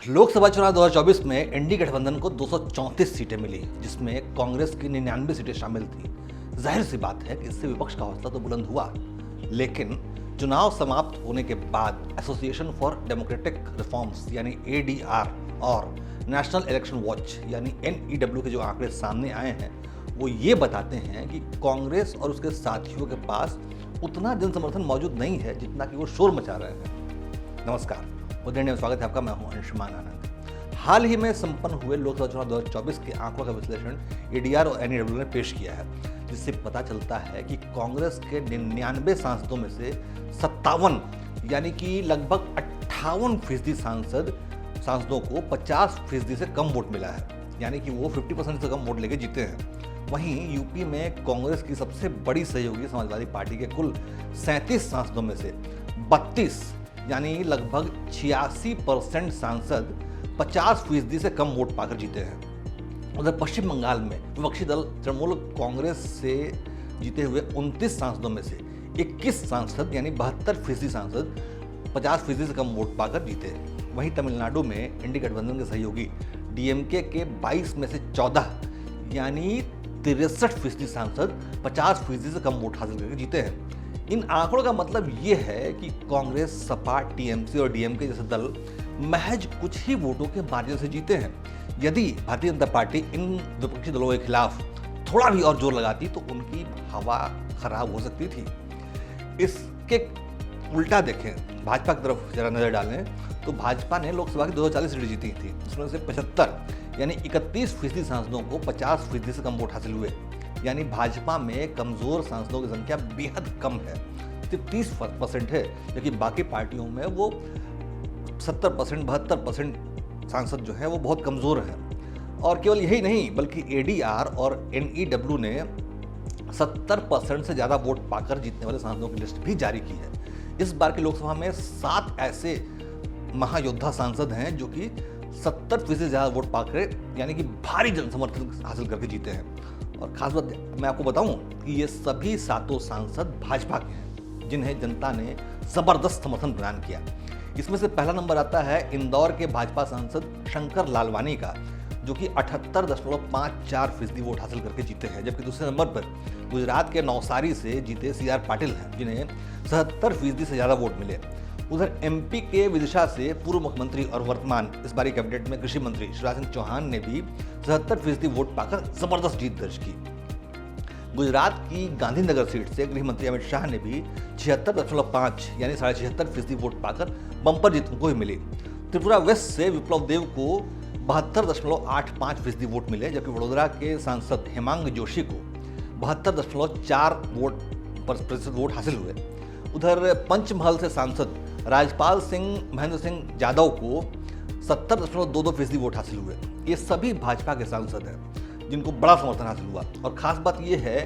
लोकसभा चुनाव 2024 में एनडीए गठबंधन को 234 सीटें मिली, जिसमें कांग्रेस की 99 सीटें शामिल थी। जाहिर सी बात है कि इससे विपक्ष का हौसला तो बुलंद हुआ, लेकिन चुनाव समाप्त होने के बाद एसोसिएशन फॉर डेमोक्रेटिक रिफॉर्म्स यानी एडीआर और नेशनल इलेक्शन वॉच यानी एनईडब्ल्यू के जो आंकड़े सामने आए हैं, वो ये बताते हैं कि कांग्रेस और उसके साथियों के पास उतना जनसमर्थन मौजूद नहीं है जितना कि वो शोर मचा रहे हैं। नमस्कार, उदयन में स्वागत है आपका। मैं हूं अंशुमान आनंद। हाल ही में संपन्न हुए लोकसभा चुनाव 2024 के आंकड़ों का विश्लेषण एडीआर और एनईडब्ल्यू ने पेश किया है, जिससे पता चलता है कि कांग्रेस के 99 सांसदों में से 57 यानी कि लगभग 58% सांसदों को 50% से कम वोट मिला है, यानी कि वो 50% से कम वोट लेके जीते हैं। वहीं यूपी में कांग्रेस की सबसे बड़ी सहयोगी समाजवादी पार्टी के कुल 37 सांसदों में से 32 यानी लगभग 86% सांसद 50% से कम वोट पाकर जीते हैं। उधर पश्चिम बंगाल में विपक्षी दल तृणमूल कांग्रेस से जीते हुए 29 सांसदों में से 21 सांसद यानी 72% सांसद 50% से कम वोट पाकर जीते हैं। वहीं तमिलनाडु में एनडीए गठबंधन के सहयोगी डीएमके के 22 में से 14 यानी 63% सांसद 50% से कम वोट हासिल करके जीते हैं। इन आंकड़ों का मतलब ये है कि कांग्रेस, सपा, टीएमसी और डीएमके जैसे दल महज कुछ ही वोटों के मार्जिन से जीते हैं। यदि भारतीय जनता पार्टी इन विपक्षी दलों के खिलाफ थोड़ा भी और जोर लगाती तो उनकी हवा खराब हो सकती थी। इसके उल्टा देखें, भाजपा की तरफ जरा नजर डालें तो भाजपा ने लोकसभा की 240 सीटें जीती थी, जिसमें से 75 यानी 31% सांसदों को 50% से कम वोट हासिल हुए। यानी भाजपा में कमजोर सांसदों की संख्या बेहद कम है, सिर्फ 30% है, जबकि बाकी पार्टियों में वो 70%, 72% सांसद जो है वो बहुत कमजोर हैं। और केवल यही नहीं, बल्कि एडीआर और एनईडब्ल्यू ने 70% से ज़्यादा वोट पाकर जीतने वाले सांसदों की लिस्ट भी जारी की है। इस बार की लोकसभा में 7 ऐसे महायोद्धा सांसद हैं जो कि 70% से ज़्यादा वोट पाकर यानी कि भारी जनसमर्थन हासिल करके जीते हैं। और खास बात मैं आपको बताऊं कि ये सभी 7 सांसद भाजपा के हैं, जिन्हें जनता ने जबरदस्त समर्थन प्रदान किया। इसमें से पहला नंबर आता है इंदौर के भाजपा सांसद शंकर लालवानी का, जो कि 78.54% वोट हासिल करके जीते हैं। जबकि दूसरे नंबर पर गुजरात के नवसारी से जीते सीआर पाटिल हैं, जिन्हें 77% से ज़्यादा वोट मिले। उधर एमपी के विदिशा से पूर्व मुख्यमंत्री और वर्तमान इस बारी कैबिनेट में कृषि मंत्री शिवराज सिंह चौहान ने भी 77% वोट पाकर जबरदस्त जीत दर्ज की। गुजरात की गांधीनगर सीट से गृह मंत्री अमित शाह ने भी 76.5 यानी 76.5% वोट पाकर बम्पर जीत उनको ही मिली। त्रिपुरा वेस्ट से विप्लव देव को 72.85% वोट मिले, जबकि वडोदरा के सांसद हेमांग जोशी को 72.4% वोट हासिल हुए। उधर पंचमहल से सांसद राजपाल सिंह महेंद्र सिंह यादव को 70.22% वोट हासिल हुए। ये सभी भाजपा के सांसद हैं जिनको बड़ा समर्थन हासिल हुआ। और खास बात यह है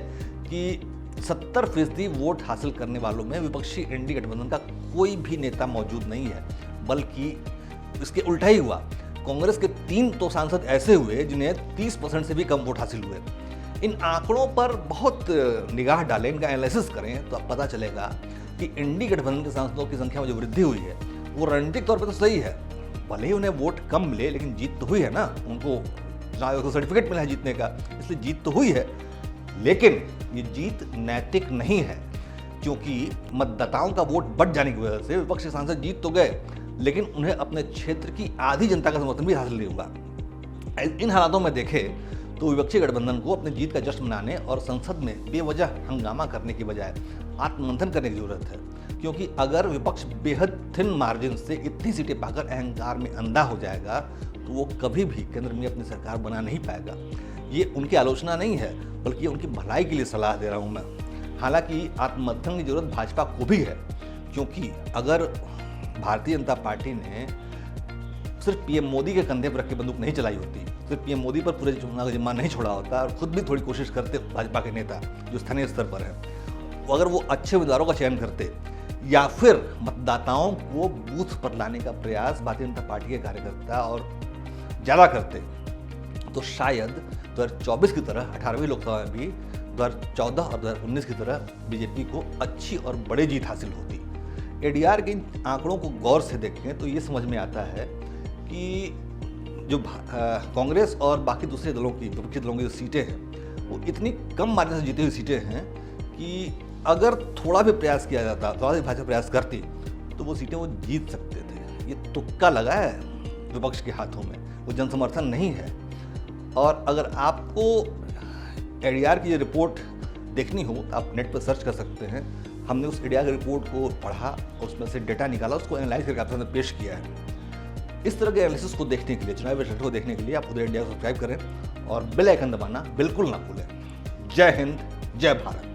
कि 70% वोट हासिल करने वालों में विपक्षी एनडीए गठबंधन का कोई भी नेता मौजूद नहीं है, बल्कि इसके उल्टा ही हुआ। कांग्रेस के 3 तो सांसद ऐसे हुए जिन्हें 30% से भी कम वोट हासिल हुए। इन आंकड़ों पर बहुत निगाह डालें, इनका एनालिसिस करें तो अब पता चलेगा कि एनडीए गठबंधन के सांसदों की संख्या में जो वृद्धि हुई है वो रणनीतिक तौर पर तो सही है। भले ही उन्हें वोट कम मिले, लेकिन जीत तो हुई है ना, उनको चुनाव सर्टिफिकेट मिला है जीतने का, इसलिए जीत तो हुई है। लेकिन ये जीत नैतिक नहीं है, क्योंकि मतदाताओं का वोट बढ़ जाने की वजह से विपक्षी सांसद जीत तो गए, लेकिन उन्हें अपने क्षेत्र की आधी जनता का समर्थन भी हासिल नहीं हुआ। इन हालातों में देखें तो विपक्षी गठबंधन को अपनी जीत का जश्न मनाने और संसद में बेवजह हंगामा करने की बजाय आत्ममंथन करने की जरूरत है, क्योंकि अगर विपक्ष बेहद थिन मार्जिन से इतनी सीटें पाकर अहंकार में अंधा हो जाएगा तो वो कभी भी केंद्र में अपनी सरकार बना नहीं पाएगा। ये उनकी आलोचना नहीं है, बल्कि उनकी भलाई के लिए सलाह दे रहा हूँ मैं। हालांकि आत्ममंथन की जरूरत भाजपा को भी है, क्योंकि अगर भारतीय जनता पार्टी ने सिर्फ पीएम मोदी के कंधे पर रख के बंदूक नहीं चलाई होती, सिर्फ पीएम मोदी पर पूरे चुनाव का जिम्मा नहीं छोड़ा होता और खुद भी थोड़ी कोशिश करते भाजपा के नेता जो स्थानीय स्तर पर है, अगर वो अच्छे उम्मीदवारों का चयन करते या फिर मतदाताओं को बूथ पर लाने का प्रयास भारतीय जनता पार्टी के कार्यकर्ता और ज़्यादा करते, तो शायद 2024 की तरह 18वीं लोकसभा में भी 2014 और 2019 की तरह बीजेपी को अच्छी और बड़ी जीत हासिल होती। एडीआर के इन आंकड़ों को गौर से देखें तो ये समझ में आता है कि जो कांग्रेस और बाकी दूसरे दलों की, विपक्षी दलों की जो सीटें हैं वो इतनी कम मार्जिन से जीती हुई सीटें हैं कि अगर थोड़ा भी प्रयास किया जाता, थोड़ा भी भाजपा प्रयास करती तो वो सीटें वो जीत सकते थे। ये तुक्का लगा है विपक्ष के हाथों में, वो जन समर्थन नहीं है। और अगर आपको एडीआर की ये रिपोर्ट देखनी हो तो आप नेट पर सर्च कर सकते हैं। हमने उस एडीआर की रिपोर्ट को पढ़ा, उसमें से डेटा निकाला, उसको एनालाइज करके आपके सामने पेश किया है। इस तरह के एनालिसिस को देखने के लिए, चुनावी विश्लेषण को देखने के लिए आप उदय इंडिया को सब्सक्राइब करें और बेल आइकन दबाना बिल्कुल ना भूलें। जय हिंद, जय भारत।